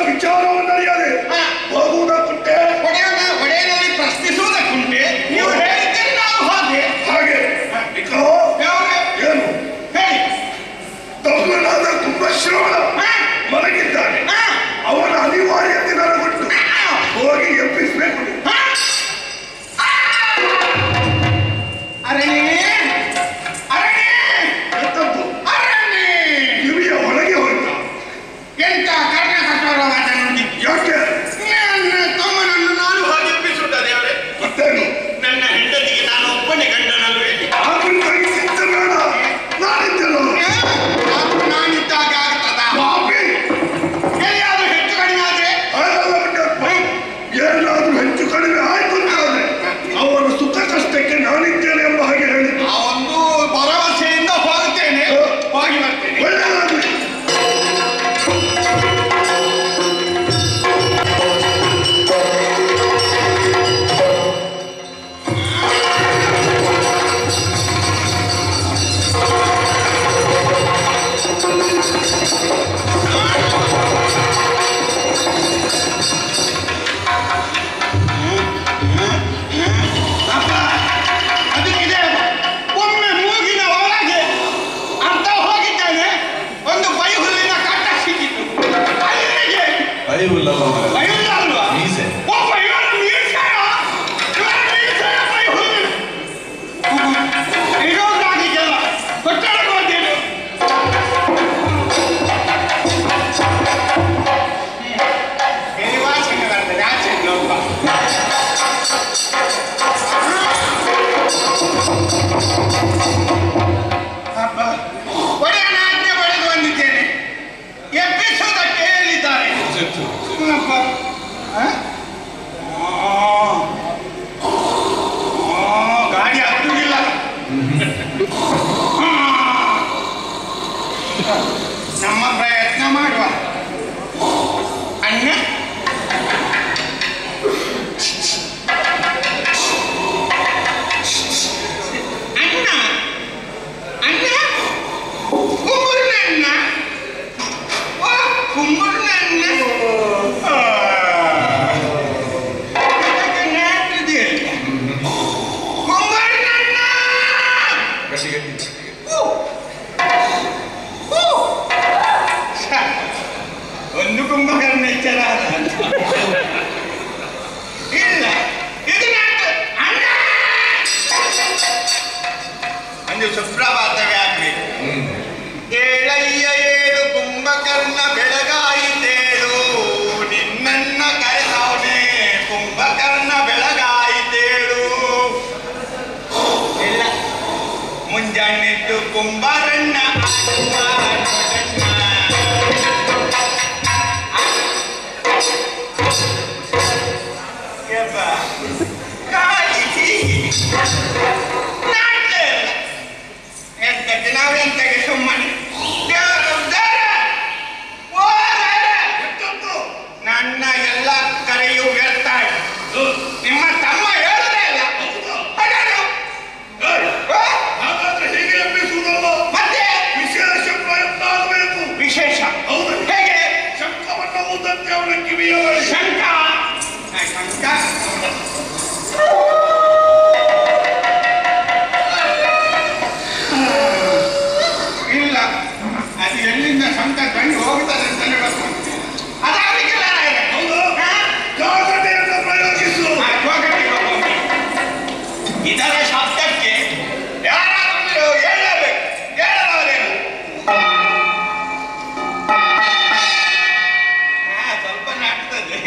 ವಿಚಾರವನ್ನರಿಯದೆ ಹೋಗುವುದಕ್ಕುಂಟೆ, ಒಡೆಯನಲ್ಲಿ ಪ್ರಶ್ನಿಸುವುದಕ್ಕುಂಟೆ. ನೀವು ಹೇಳಿದ್ದೀರಿ, ನಾವು ಹಾಗೆ ಏನು ಹೇಳಿ. ತಮ್ಮನಾದ ಕುಂಭಶ್ರವಣ ಮಲಗಿದ್ದಾನೆ. ಅವನ ಅನಿವಾರ್ಯತೆ ನನಗೊಟ್ಟು ಹೋಗಿ ಎಬ್ಬಿಸಬೇಕು. ಕಿವಿಯ ಒಳಗೆ ಹೋಯ್ತ ಎಂತ ಕರ್ಣ ಕಟ್ಟೋರ ಮಾತನಾಡಿ. ಯಾಕೆ ನನ್ನ ತಮ್ಮನನ್ನು ನಾನು ಹಾಗೆ ಎಬ್ಬಿಸುತ್ತದೆ ಅವರೇ. ಮತ್ತೇನು ನನ್ನ ಹೆಂಡತಿಗೆ ನಾನು ಒಬ್ಬನೇ ಗಂಡನಲ್ವೇ. ಆತನಿಗಾಗಿ ಸಿದ್ಧ ಬೇಡ, ನಾನಿದ್ದೆಲ್ಲ ನಾನಿದ್ದಾಗ ಆಗ್ತದ. ಎಲ್ಲಿಯಾದ್ರೂ ಹೆಚ್ಚು ಕಡಿಮೆ ಆದ್ರೆ ಏನಾದ್ರೂ ಹೆಚ್ಚು ಕಡಿಮೆ ಆಯ್ತು ಅಂತಾದ್ರೆ ಅವರ ಸುಖ ಕಷ್ಟಕ್ಕೆ ನಾನಿದ್ದೇನೆ ಎಂಬ ಹಾಗೆ ಹೇಳಿದ್ದು. ಆ ಒಂದು ಭರವಸೆಯಿಂದ ಹೋಗುತ್ತೇನೆ, ಹೋಗಿ ಬರ್ತೇನೆ. ಒಳ್ಳೆಯದಾಗಲಿ. ಅದಕ್ಕಿದೆ ಒಮ್ಮೆ ಮೂಗಿನ ಒಳಗೆ ಅರ್ಧ ಹೋಗಿದ್ದಾನೆ. ಒಂದು ಬೈಹುಲ್ಲಿನ ಕಟ್ಟ ಸಿಕ್ಕಿತ್ತು. ಅಲ್ಲಿಗೆ ಬೈಹುಲ್ಲ ಅಲ್ವಾ? ಒಬ್ಬ ಇವರ ಮೀಸೆಯ ಬೈಹುಲ್ಲು ಇಡೋದಾಗಿದೆಯಲ್ಲ, ಕೊಟ್ಟಡಕ್ಕೆ ಹೋದ್ದೇನೆ. ವಾಸನೆ ಬರ್ತದೆ ಆಚೆ ಒಬ್ಬ. ಒಡೆಯನ ಆಜ್ಞೆ ಪಡೆದು ಬಂದಿದ್ದೇನೆ. ಎಬ್ಬಿಸುವುದಕ್ಕೆ ಹೇಳಿದ್ದಾರೆ. ಗಾಡಿ ಹತ್ತುವುದಿಲ್ಲ. ನಮ್ಮ ಪ್ರಯತ್ನ ಮಾಡುವ. ಅಣ್ಣ ಅಣ್ಣ ಅಣ್ಣ ಕುಂಬುರ್ನ ಅಣ್ಣ. ಕುಂಬುರ್ನ ಅಣ್ಣ ಕುಂಬುರ್ನ ಅಣ್ಣ. ಒಂದು ಕುಂಭಕರ್ಣ ಎಚ್ಚರ ಇಲ್ಲ. ಇದು ಅಣ್ಣ ಒಂದು ಸುಪ್ರಭಾತವೇ ಆಗ್ಬೇಕು. ಏಳಯ್ಯ ಏಳು ಕುಂಭಕರ್ಣ ಬೆಳಗಾಯಿತೇಳು, ನಿನ್ನನ್ನ ಕರೆದವನೇ ಕುಂಭಕರ್ಣ ಬೆಳಗಾಯಿತೇಳು. ಇಲ್ಲ ಮುಂಜಾನೆದ್ದು ಕುಂಭರಣ್ಣ ನಾವೆಂತಗೆ ಸುಮ್ಮನೆ ನನ್ನ ಎಲ್ಲ ಕರೆಯು ವ್ಯರ್ಥ. ನಿಮ್ಮ ತಮ್ಮ ಹೇಳುದೇ ಇಲ್ಲ. ಹಾಗಾದ್ರೆ ಹೀಗೆ ಎಬ್ಬಿಸುವುದಲ್ಲ, ಮತ್ತೆ ವಿಶೇಷ ಪ್ರಯತ್ನ ಆಗಬೇಕು. ವಿಶೇಷ ಹೌದು. ಹೇಗೆ? ಶಂಖವನ್ನು ಊದಂತೆ ಅವನ ಕಿವಿಯ ಬಳಿ. ಶಂಖ ಶಂಖ ಇಲ್ಲ. ಅದು ಎಲ್ಲಿಂದ ಶಂಖ ಬಂದು ಹೋಗ್ತದೆ ಅಂತಲೇ ಗೊತ್ತು. ಅದಾಗಲಿಕ್ಕಿಲ್ಲ. ಹೌದು, ಜಾಗ್ರತೆಯನ್ನು ಪ್ರಯೋಗಿಸು. ಇದರ ಶಬ್ದಕ್ಕೆ ಯಾರಾದರೂ ಹೇಳಬೇಕು. ಹೇಳದವರೇನು? ಸ್ವಲ್ಪ ನಾಟ್ತದೆ.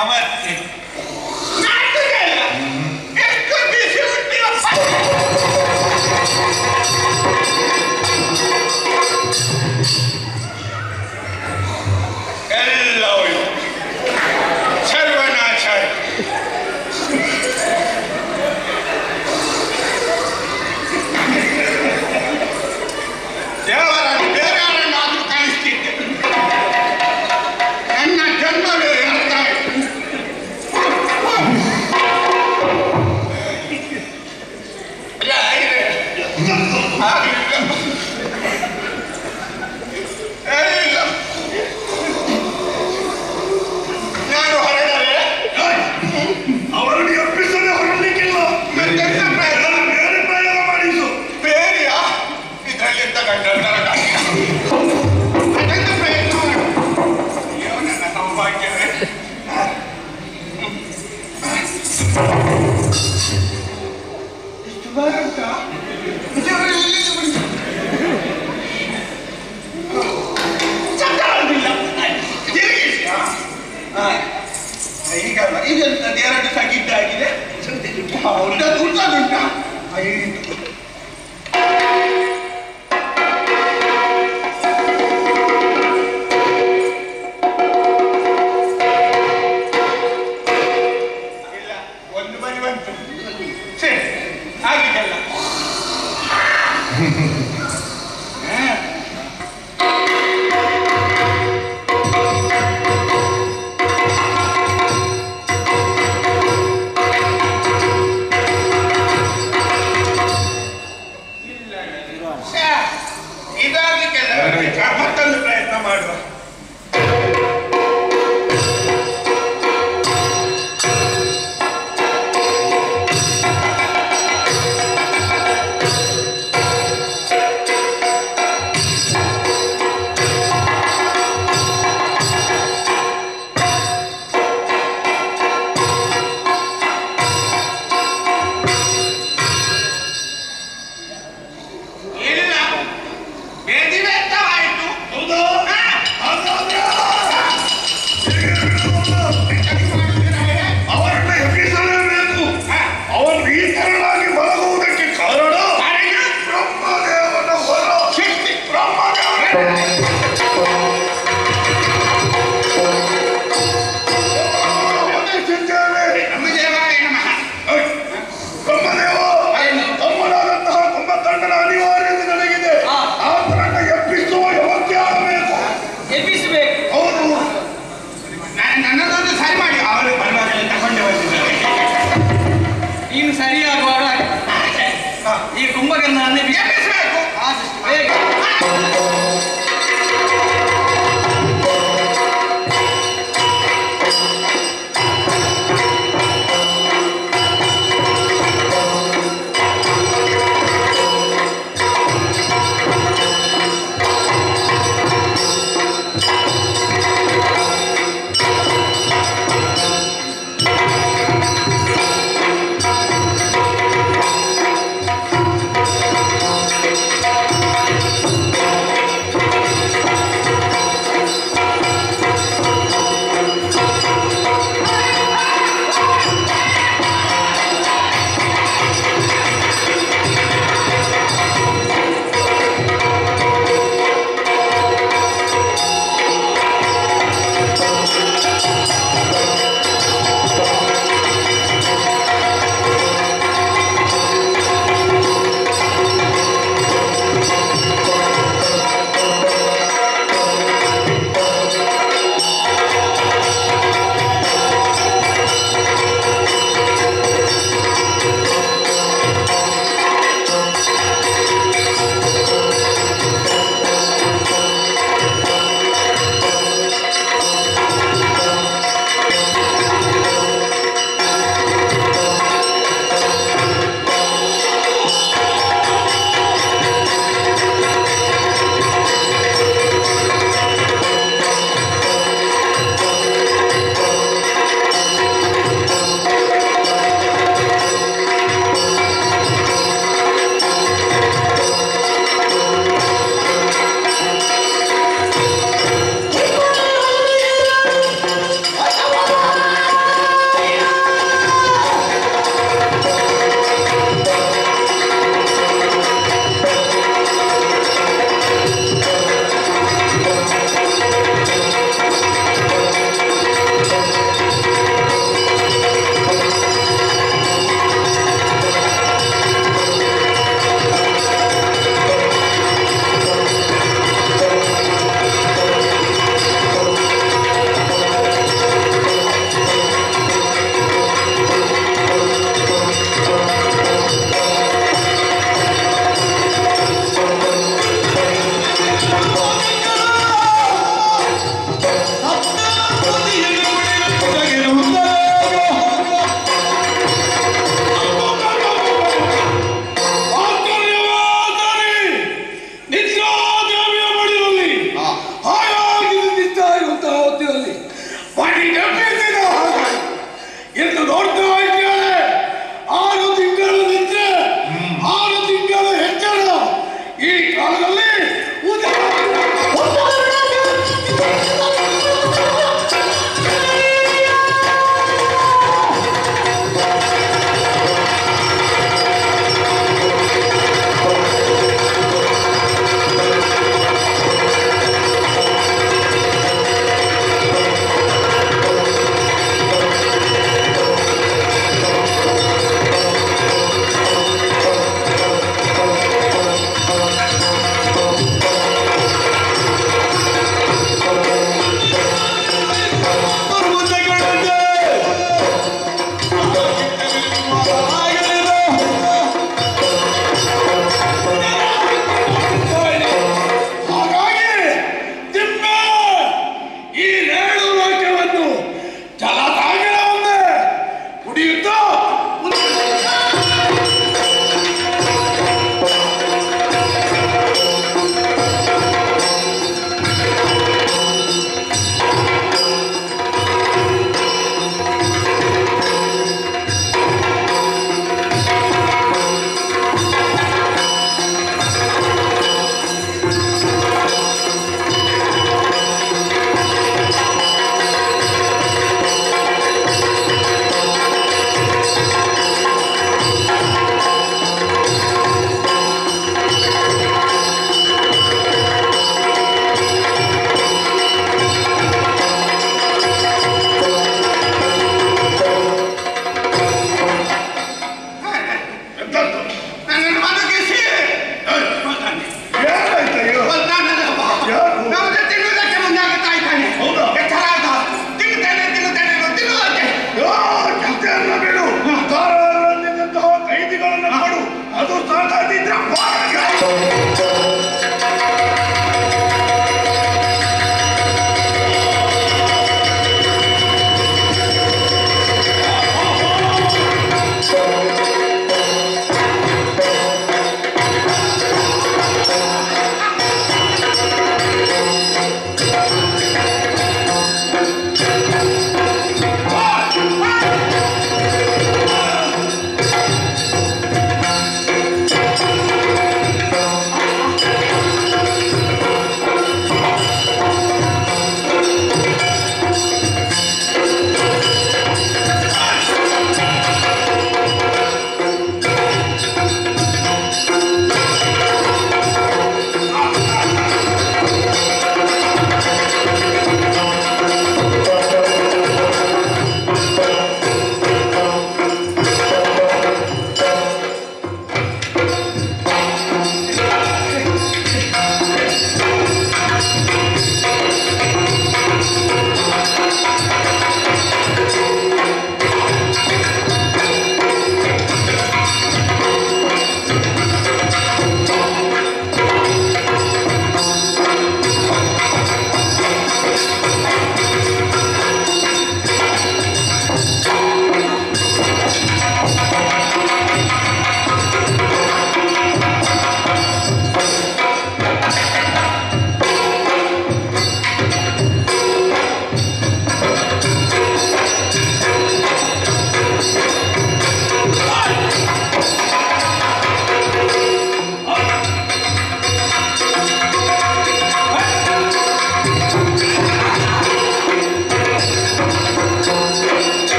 ಅವತ್ತೆ ನಾಟಕ ಇಲ್ಲ. ಎಷ್ಟು ಬಿಸಿ ಉಂಟಿವಪ್ಪ. ಎಲ್ಲ ಹೋಯ್ತು. ಸರ್ವನಾಶ ಆಯ್ತು. ದೇವರನ್ನು ಬೇರೆಯವರನ್ನಾದ್ರೂ ಕಳಿಸ್ತಿದ್ದೆ. ನನ್ನ ಜನ್ಮವೇ ಅರ್ಥ ಆಯ್ತು. ನಾನು ಹೊರಡಲೆ ಅವರನ್ನು ಎಬ್ಬಿಸದೆ ಹೊರಡಲಿಕ್ಕಿಲ್ಲ. ಬೇರೆ ಪ್ರಯೋಗ ಮಾಡಿಸು. ಬೇರೆಯಾ ಇದರಲ್ಲಿದ್ದ ಗಂಡಂತರ ಅದೊಂದು ಪ್ರಯತ್ನ ಮಾಡು. ಅಯ್ಯೋ ನನ್ನ ಸೌಭಾಗ್ಯವೇ. ಇಷ್ಟು ಬಾರ ಉಂಟಾ? ಚಕ್ರವಿಲ್ಲ. ತಿರುಗಿಸಿಯಾ? ಈಗಲ್ಲ ಇದೆಂತದ್ದು 2 ಸಗಿದ್ದಾಗಿದೆ. ಉಂಟದುಂಟಾ? 5 ಇಲ್ಲ, 1 ಬರಿ ಬಂತು. ಸರಿ ಆಗಿದೆಲ್ಲ.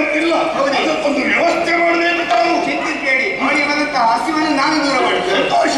ಆಗುತ್ತಿಲ್ಲ. ಅದಕ್ಕೊಂದು ವ್ಯವಸ್ಥೆ ಮಾಡಬೇಕು ತಾವು. ಚಿಂತಿಸಬೇಡಿ, ಅವನಿಗೆ ಬಂದಂತಹ ಹಸಿವನ್ನು ನಾನು ದೂರ ಮಾಡ್ತೇನೆ. ಸಂತೋಷ.